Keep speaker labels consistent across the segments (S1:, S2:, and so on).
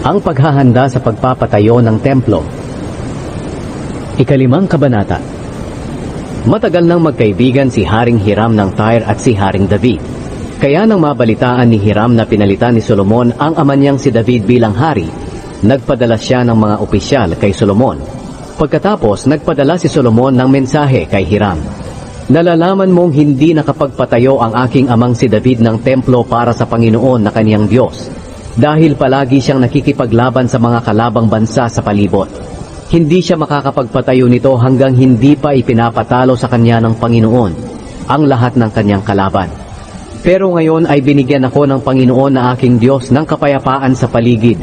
S1: Ang paghahanda sa pagpapatayo ng templo. Ikalimang kabanata. Matagal nang magkaibigan si Haring Hiram ng Tyre at si Haring David. Kaya nang mabalitaan ni Hiram na pinalitan ni Solomon ang ama niyang si David bilang hari, nagpadala siya ng mga opisyal kay Solomon. Pagkatapos, nagpadala si Solomon ng mensahe kay Hiram. Nalalaman mong hindi nakapagpatayo ang aking amang si David ng templo para sa Panginoon na kaniyang Diyos, dahil palagi siyang nakikipaglaban sa mga kalabang bansa sa palibot. Hindi siya makakapagpatayo nito hanggang hindi pa ipinapatalo sa kanya ng Panginoon ang lahat ng kanyang kalaban. Pero ngayon ay binigyan ako ng Panginoon na aking Diyos ng kapayapaan sa paligid.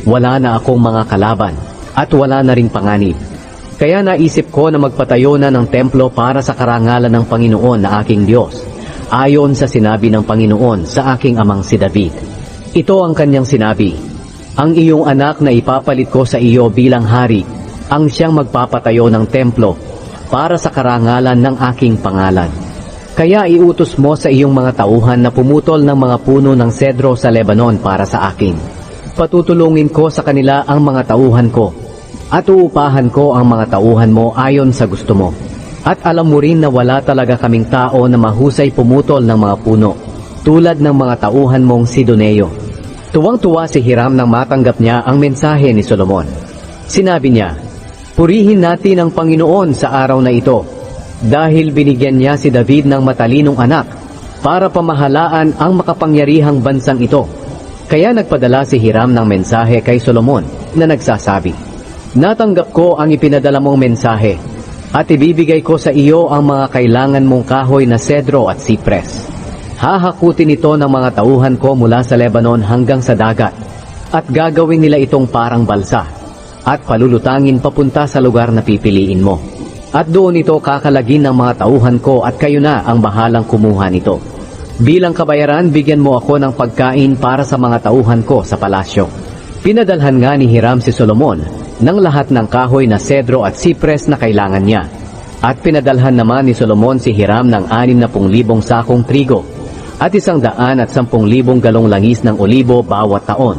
S1: Wala na akong mga kalaban at wala na ring panganib. Kaya naisip ko na magpatayo na ng templo para sa karangalan ng Panginoon na aking Diyos, ayon sa sinabi ng Panginoon sa aking amang si David. Ito ang kanyang sinabi, ang iyong anak na ipapalit ko sa iyo bilang hari, ang siyang magpapatayo ng templo para sa karangalan ng aking pangalan. Kaya iutos mo sa iyong mga tauhan na pumutol ng mga puno ng sedro sa Lebanon para sa akin. Patutulungin ko sa kanila ang mga tauhan ko, at uupahan ko ang mga tauhan mo ayon sa gusto mo. At alam mo rin na wala talaga kaming tao na mahusay pumutol ng mga puno, tulad ng mga tauhan mong Sidoneo. Tuwang-tuwa si Hiram nang matanggap niya ang mensahe ni Solomon. Sinabi niya, purihin natin ang Panginoon sa araw na ito, dahil binigyan niya si David ng matalinong anak para pamahalaan ang makapangyarihang bansang ito. Kaya nagpadala si Hiram ng mensahe kay Solomon na nagsasabi, natanggap ko ang ipinadala mong mensahe, at ibibigay ko sa iyo ang mga kailangan mong kahoy na sedro at sipres. Hahakutin ito ng mga tauhan ko mula sa Lebanon hanggang sa dagat, at gagawin nila itong parang balsa, at palulutangin papunta sa lugar na pipiliin mo. At doon ito kakalagin ng mga tauhan ko at kayo na ang bahalang kumuha nito. Bilang kabayaran, bigyan mo ako ng pagkain para sa mga tauhan ko sa palasyo. Pinadalhan nga ni Hiram si Solomon ng lahat ng kahoy na sedro at sipres na kailangan niya. At pinadalhan naman ni Solomon si Hiram ng 60,000 sakong trigo, at 110,000 galong langis ng olibo bawat taon.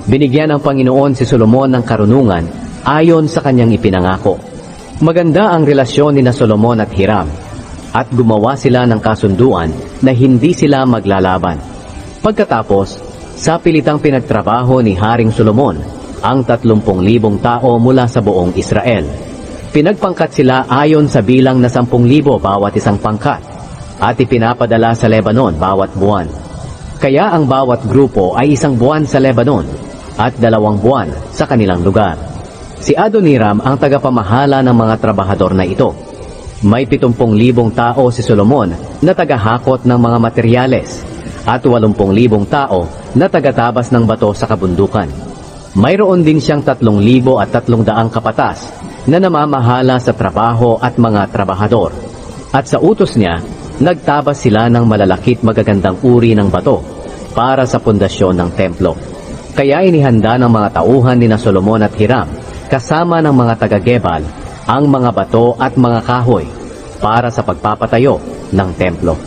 S1: Binigyan ng Panginoon si Solomon ng karunungan ayon sa kanyang ipinangako. Maganda ang relasyon ni na Solomon at Hiram, at gumawa sila ng kasunduan na hindi sila maglalaban. Pagkatapos, sa pilitang pinagtrabaho ni Haring Solomon ang 30,000 tao mula sa buong Israel. Pinagpangkat sila ayon sa bilang na 10,000 bawat isang pangkat, at ipinapadala sa Lebanon bawat buwan. Kaya ang bawat grupo ay 1 buwan sa Lebanon at 2 buwan sa kanilang lugar. Si Adoniram ang tagapamahala ng mga trabahador na ito. May 70,000 tao si Solomon na tagahakot ng mga materyales at 80,000 tao na tagatabas ng bato sa kabundukan. Mayroon din siyang 3,300 kapatas na namamahala sa trabaho at mga trabahador. At sa utos niya, nagtabas sila ng malalakit magagandang uri ng bato para sa pundasyon ng templo. Kaya inihanda ng mga tauhan ni na Solomon at Hiram kasama ng mga taga-Gebal ang mga bato at mga kahoy para sa pagpapatayo ng templo.